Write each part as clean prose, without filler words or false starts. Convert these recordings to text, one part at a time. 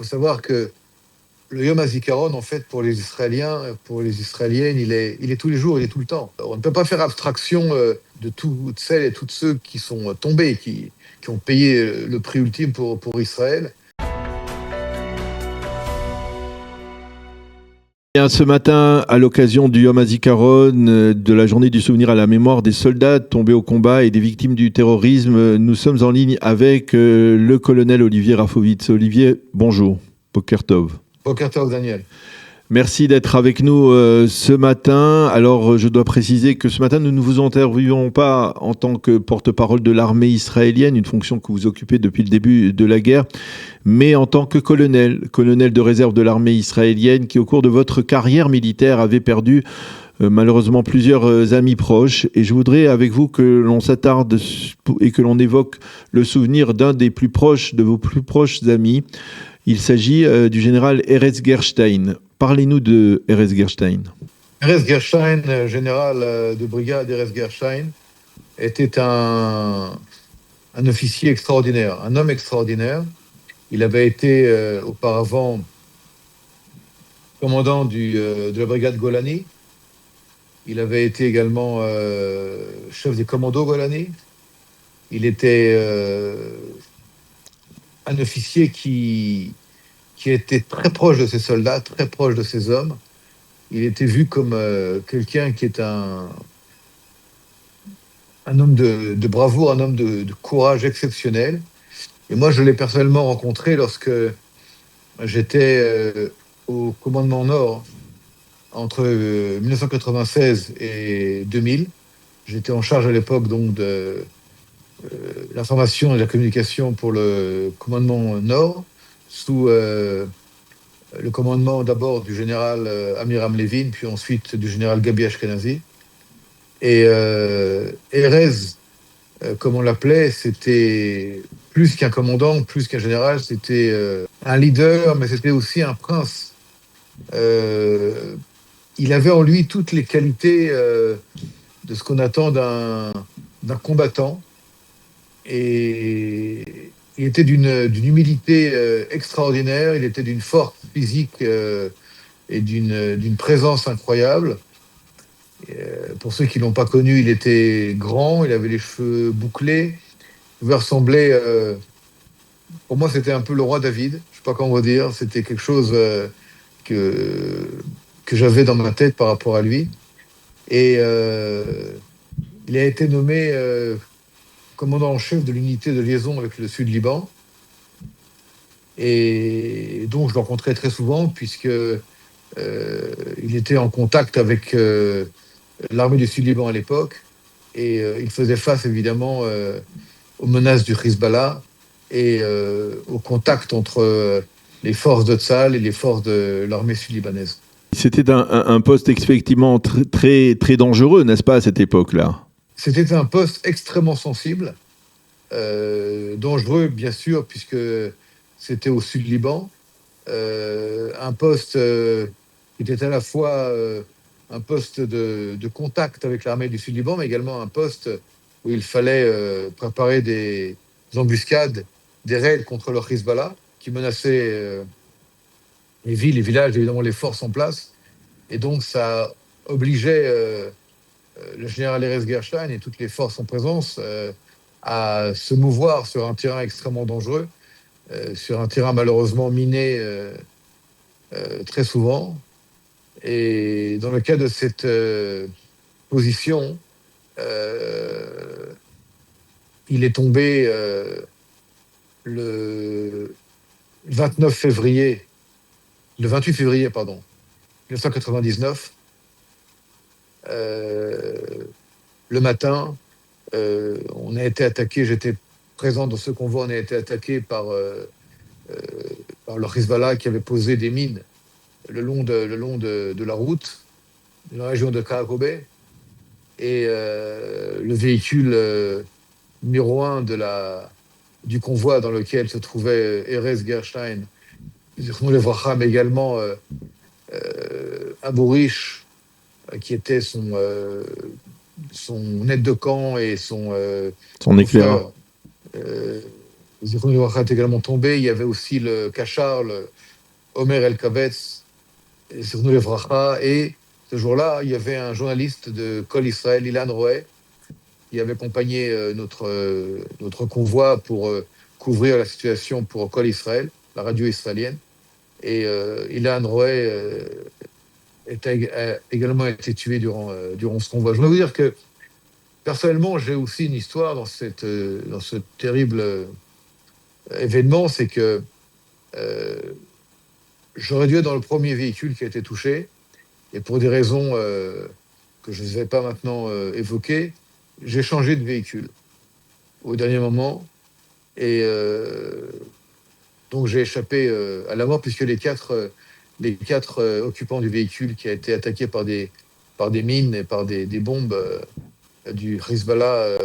Il faut savoir que le Yom HaZikaron, en fait, pour les Israéliens, pour les Israéliennes, il est tous les jours, il est tout le temps. On ne peut pas faire abstraction de toutes celles et tous ceux qui sont tombés, qui ont payé le prix ultime pour Israël. Bien, ce matin, à l'occasion du Yom HaZikaron, de la journée du souvenir à la mémoire des soldats tombés au combat et des victimes du terrorisme, nous sommes en ligne avec le colonel Olivier Rafovitz. Olivier, bonjour. Boker Tov. Boker Tov, Daniel. Merci d'être avec nous ce matin. Alors, je dois préciser que ce matin, nous ne vous interviewons pas en tant que porte-parole de l'armée israélienne, une fonction que vous occupez depuis le début de la guerre, mais en tant que colonel de réserve de l'armée israélienne qui, au cours de votre carrière militaire, avait perdu malheureusement plusieurs amis proches. Et je voudrais avec vous que l'on s'attarde et que l'on évoque le souvenir d'un des plus proches, de vos plus proches amis. Il s'agit du général Erez Gerstein. Parlez-nous de Erez Gerstein. Erez Gerstein, général de brigade Erez Gerstein, était un officier extraordinaire, un homme extraordinaire. Il avait été auparavant commandant de la brigade Golani. Il avait été également chef des commandos Golani. Il était un officier qui était très proche de ses soldats, très proche de ses hommes. Il était vu comme quelqu'un qui est un homme de bravoure, un homme de courage exceptionnel. Et moi, je l'ai personnellement rencontré lorsque j'étais au commandement Nord entre 1996 et 2000. J'étais en charge à l'époque donc de l'information et de la communication pour le commandement Nord, sous le commandement d'abord du général Amiram Levin, puis ensuite du général Gabi Ashkenazi. Et Erez, comme on l'appelait, c'était plus qu'un commandant, plus qu'un général, c'était un leader, mais c'était aussi un prince. Il avait en lui toutes les qualités de ce qu'on attend d'un combattant. Et il était d'une humilité extraordinaire, il était d'une force physique et d'une présence incroyable. Pour ceux qui ne l'ont pas connu, il était grand, il avait les cheveux bouclés, il pouvait ressembler... pour moi, c'était un peu le roi David, je ne sais pas comment vous dire, c'était quelque chose que j'avais dans ma tête par rapport à lui. Et il a été nommé commandant en chef de l'unité de liaison avec le Sud-Liban. Et donc, je le rencontrais très souvent, puisque il était en contact avec l'armée du Sud-Liban à l'époque. Et il faisait face, évidemment, aux menaces du Hezbollah et au contact entre les forces de Tzahal et les forces de l'armée sud-libanaise. C'était un poste effectivement très, très dangereux, n'est-ce pas, à cette époque-là? C'était un poste extrêmement sensible, dangereux, bien sûr, puisque c'était au Sud-Liban. Un poste qui était à la fois un poste de contact avec l'armée du Sud-Liban, mais également un poste où il fallait préparer des embuscades, des raids contre le Hezbollah, qui menaçaient les villes, les villages, évidemment les forces en place. Et donc ça obligeait le général Erez Gerstein et toutes les forces en présence à se mouvoir sur un terrain extrêmement dangereux, sur un terrain malheureusement miné très souvent. Et dans le cas de cette position, il est tombé le 28 février, pardon, 1999, le matin. On a été attaqué, j'étais présent dans ce convoi, on a été attaqué par le Hezbollah qui avait posé des mines le long de la route, dans la région de Karakobé. Et le véhicule numéro 1 du convoi dans lequel se trouvait Erez Gerstein, mais également Abourish, qui était son aide de camp et son éclaireur, Zichrono Livracha est également tombé. Il y avait aussi le Cachar, le Omer El-Kavetz, Zichrono Livracha. Et ce jour-là, il y avait un journaliste de Kol Israël, Ilan Roé, qui avait accompagné notre convoi pour couvrir la situation pour Kol Israël, la radio israélienne. Et Ilan Roé a également été tué durant ce convoi. Je voulais vous dire que personnellement, j'ai aussi une histoire dans ce terrible événement, c'est que j'aurais dû être dans le premier véhicule qui a été touché, et pour des raisons que je ne vais pas maintenant évoquer, j'ai changé de véhicule au dernier moment, et donc j'ai échappé à la mort, puisque les quatre occupants du véhicule qui a été attaqué par des mines et par des bombes du Hezbollah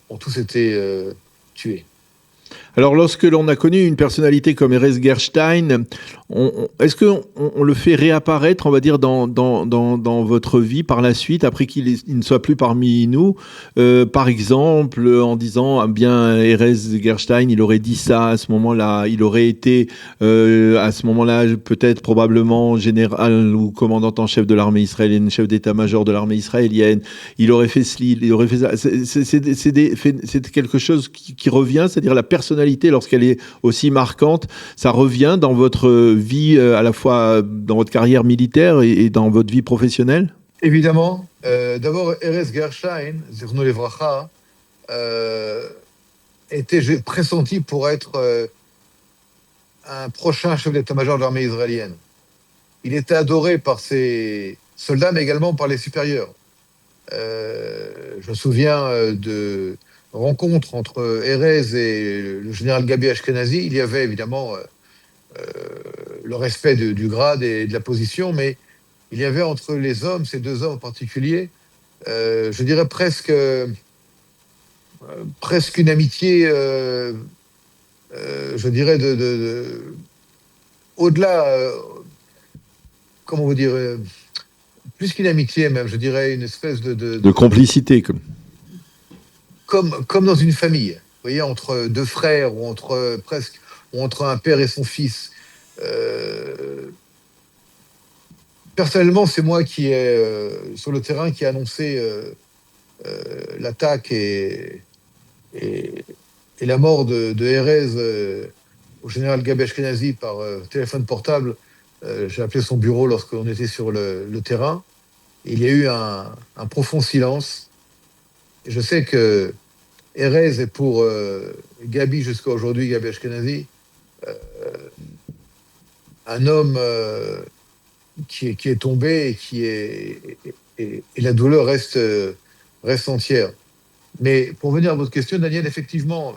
ont tous été tués. Alors, lorsque l'on a connu une personnalité comme Erez Gerstein, est-ce qu'on le fait réapparaître, on va dire, dans votre vie par la suite, après qu'il ne soit plus parmi nous, par exemple, en disant, ah bien, Erez Gerstein, il aurait dit ça à ce moment-là, il aurait été, à ce moment-là, peut-être probablement général ou commandant en chef de l'armée israélienne, chef d'état-major de l'armée israélienne, il aurait fait ceci, il aurait fait ça. C'est quelque chose qui revient, c'est-à-dire la personnalité, lorsqu'elle est aussi marquante, ça revient dans votre vie, à la fois dans votre carrière militaire et dans votre vie professionnelle? Évidemment. D'abord, Erez Gerstein, Zichrono Livracha, était pressenti pour être un prochain chef d'état-major de l'armée israélienne. Il était adoré par ses soldats, mais également par les supérieurs. Je me souviens de rencontres entre Erez et le général Gabi Ashkenazi. Il y avait évidemment le respect du grade et de la position, mais il y avait entre les hommes, ces deux hommes en particulier, je dirais presque une amitié, je dirais, au-delà, comment vous dire, plus qu'une amitié même, je dirais une espèce de complicité. Comme dans une famille, vous voyez, entre deux frères ou entre un père et son fils. Personnellement, c'est moi qui ai sur le terrain qui a annoncé l'attaque et la mort de Erez au général Gabi Ashkenazi par téléphone portable. J'ai appelé son bureau lorsqu'on était sur le terrain. Il y a eu un profond silence. Et je sais que Erez est pour Gabi jusqu'à aujourd'hui, Gabi Ashkenazi, un homme qui est tombé et la douleur reste entière. Mais pour venir à votre question, Daniel, effectivement,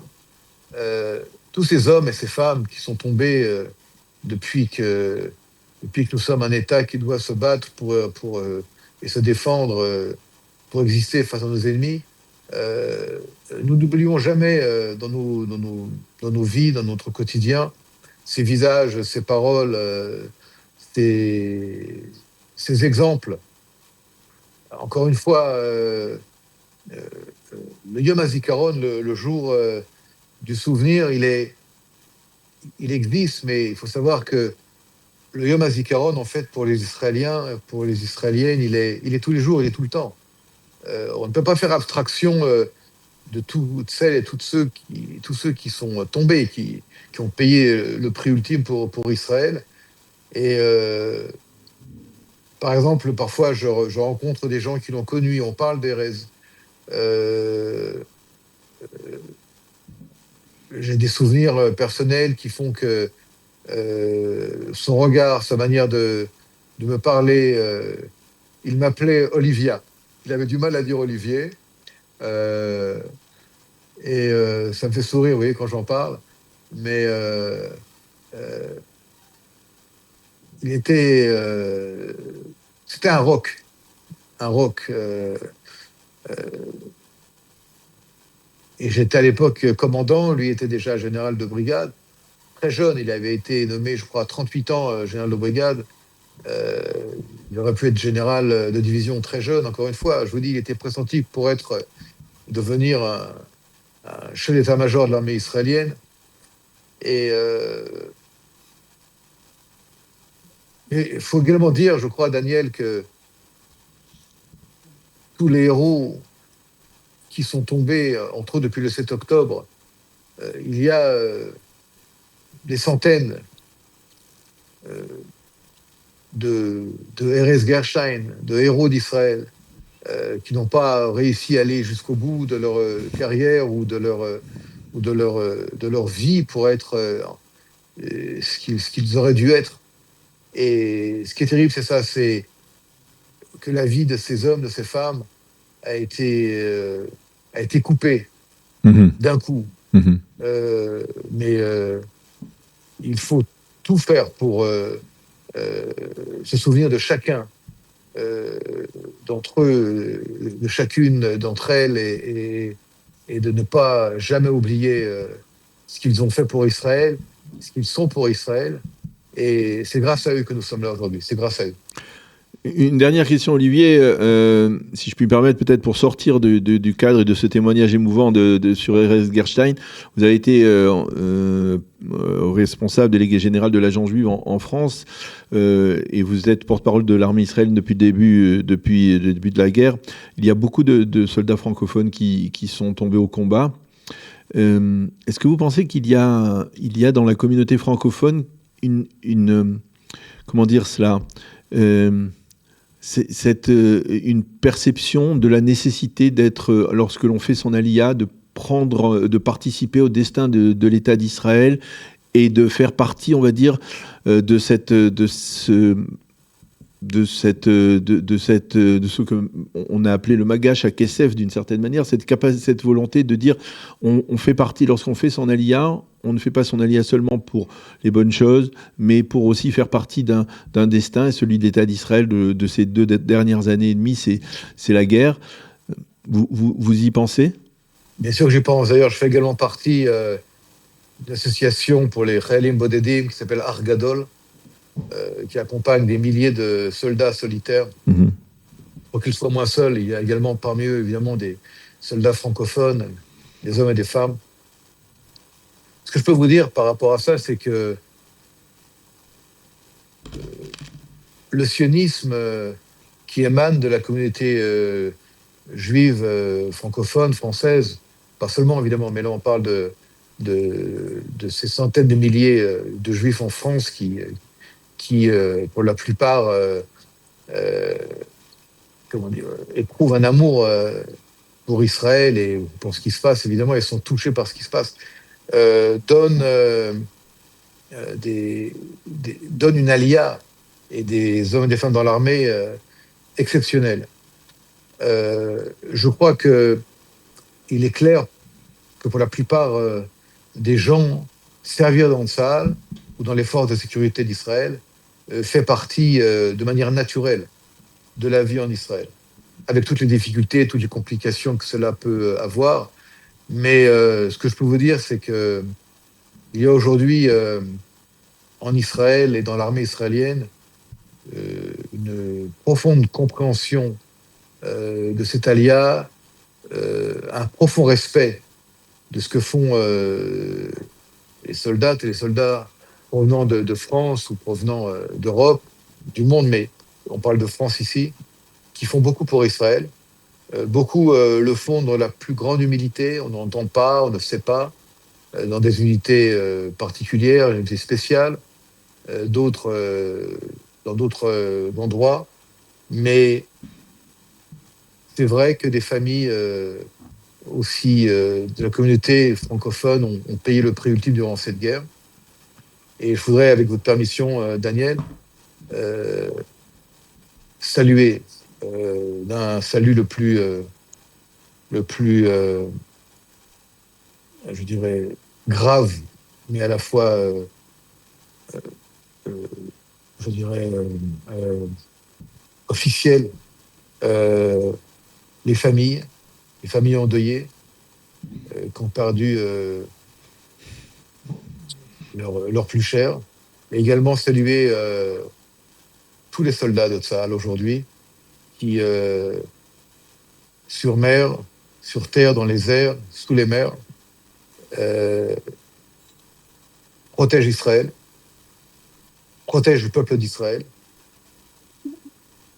tous ces hommes et ces femmes qui sont tombés depuis que nous sommes un État qui doit se battre et se défendre pour exister face à nos ennemis, nous n'oublions jamais dans nos vies, dans notre quotidien, ces visages, ces paroles, ces exemples. Encore une fois, le Yom HaZikaron, le jour du souvenir, il existe, mais il faut savoir que le Yom HaZikaron, en fait, pour les Israéliens, pour les Israéliennes, il est tous les jours, il est tout le temps. On ne peut pas faire abstraction de toutes celles et tous ceux qui sont tombés, qui ont payé le prix ultime pour Israël. Et par exemple, parfois, je rencontre des gens qui l'ont connu, on parle d'Erez. J'ai des souvenirs personnels qui font que son regard, sa manière de me parler, il m'appelait Olivia. Il avait du mal à dire Olivier. Et ça me fait sourire, vous voyez, quand j'en parle. Mais il était... c'était un rock. Un rock. Et j'étais à l'époque commandant, lui était déjà général de brigade. Très jeune, il avait été nommé, je crois, à 38 ans, général de brigade. Il aurait pu être général de division très jeune, encore une fois. Je vous dis, il était pressenti pour devenir un chef d'état-major de l'armée israélienne. Et il faut également dire, je crois, Daniel, que tous les héros qui sont tombés, entre eux, depuis le 7 octobre, il y a des centaines de Erez Gershon, de héros d'Israël, qui n'ont pas réussi à aller jusqu'au bout de leur carrière ou de leur vie pour être ce qu'ils auraient dû être. Et ce qui est terrible, c'est ça, c'est que la vie de ces hommes, de ces femmes, a été coupée d'un coup. Mais il faut tout faire pour se souvenir de chacun d'entre eux, de chacune d'entre elles, et de ne pas jamais oublier ce qu'ils ont fait pour Israël, ce qu'ils sont pour Israël. Et c'est grâce à eux que nous sommes là aujourd'hui. C'est grâce à eux. Une dernière question, Olivier, si je puis me permettre, peut-être pour sortir du cadre et de ce témoignage émouvant sur Erez Gershon. Vous avez été responsable délégué général de l'Agence juive en France, et vous êtes porte-parole de l'armée israélienne depuis le début de la guerre. Il y a beaucoup de soldats francophones qui sont tombés au combat. Est-ce que vous pensez qu'il y a dans la communauté francophone comment dire cela, c'est une perception de la nécessité d'être, lorsque l'on fait son aliyah, de participer au destin de l'État d'Israël et de faire partie, on va dire, de ce que on a appelé le magash à Kessef, d'une certaine manière, cette volonté de dire on fait partie, lorsqu'on fait son aliyah, on ne fait pas son aliyah seulement pour les bonnes choses, mais pour aussi faire partie d'un destin, et celui de l'État d'Israël de ces 2 dernières années et demie, c'est la guerre. Vous y pensez? Bien sûr que j'y pense. D'ailleurs, je fais également partie d'une association pour les Chayalim Bodedim qui s'appelle Argadol, qui accompagne des milliers de soldats solitaires. Pour qu'ils soient moins seuls, il y a également parmi eux, évidemment, des soldats francophones, des hommes et des femmes. Ce que je peux vous dire par rapport à ça, c'est que le sionisme qui émane de la communauté juive francophone, française, pas seulement évidemment, mais là on parle de ces centaines de milliers de juifs en France qui pour la plupart, comment dire, éprouvent un amour pour Israël et pour ce qui se passe. Évidemment, ils sont touchés par ce qui se passe. Donne une alia et des hommes et des femmes dans l'armée exceptionnels. Je crois que il est clair que pour la plupart des gens, servir dans le Tsahal ou dans les forces de sécurité d'Israël fait partie de manière naturelle de la vie en Israël, avec toutes les difficultés, toutes les complications que cela peut avoir. Mais ce que je peux vous dire, c'est que il y a aujourd'hui en Israël et dans l'armée israélienne une profonde compréhension de cet alia, un profond respect de ce que font les soldates et les soldats provenant de France ou provenant d'Europe, du monde, mais on parle de France ici, qui font beaucoup pour Israël. Beaucoup le font dans la plus grande humilité, on n'entend pas, on ne sait pas, dans des unités particulières, des unités spéciales, d'autres dans d'autres endroits. Mais c'est vrai que des familles aussi de la communauté francophone ont payé le prix ultime durant cette guerre. Et je voudrais, avec votre permission, Daniel, saluer d'un salut le plus je dirais, grave, mais à la fois, je dirais, officiel, les familles endeuillées qui ont perdu leur plus cher, et également saluer tous les soldats de Tsahal aujourd'hui qui, sur mer, sur terre, dans les airs, sous les mers, protège Israël, protège le peuple d'Israël,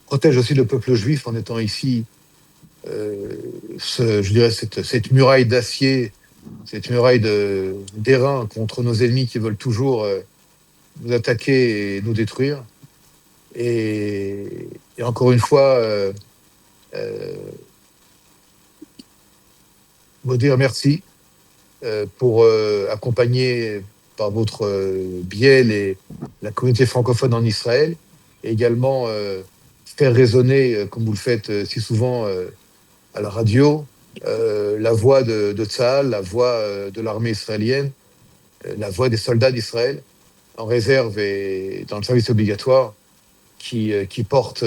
protège aussi le peuple juif en étant ici, je dirais, cette muraille d'acier, cette muraille d'airain contre nos ennemis qui veulent toujours nous attaquer et nous détruire. Et encore une fois, vous dire merci pour accompagner par votre biais la communauté francophone en Israël, et également faire résonner, comme vous le faites si souvent à la radio, la voix de Tsahal, la voix de l'armée israélienne, la voix des soldats d'Israël en réserve et dans le service obligatoire qui portent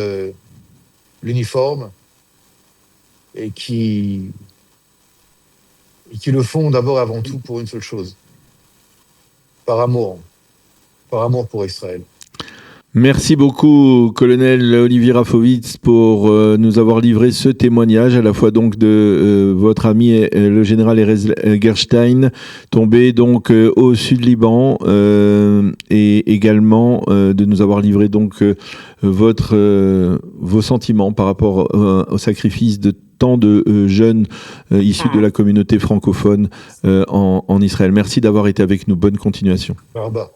l'uniforme et qui le font d'abord avant tout pour une seule chose, par amour pour Israël. Merci beaucoup, colonel Olivier Rafovitz, pour nous avoir livré ce témoignage, à la fois donc de votre ami le général Erez Gerstein, tombé donc au Sud-Liban, et également de nous avoir livré donc vos sentiments par rapport au sacrifice de tant de jeunes issus de la communauté francophone en Israël. Merci d'avoir été avec nous. Bonne continuation. Barba.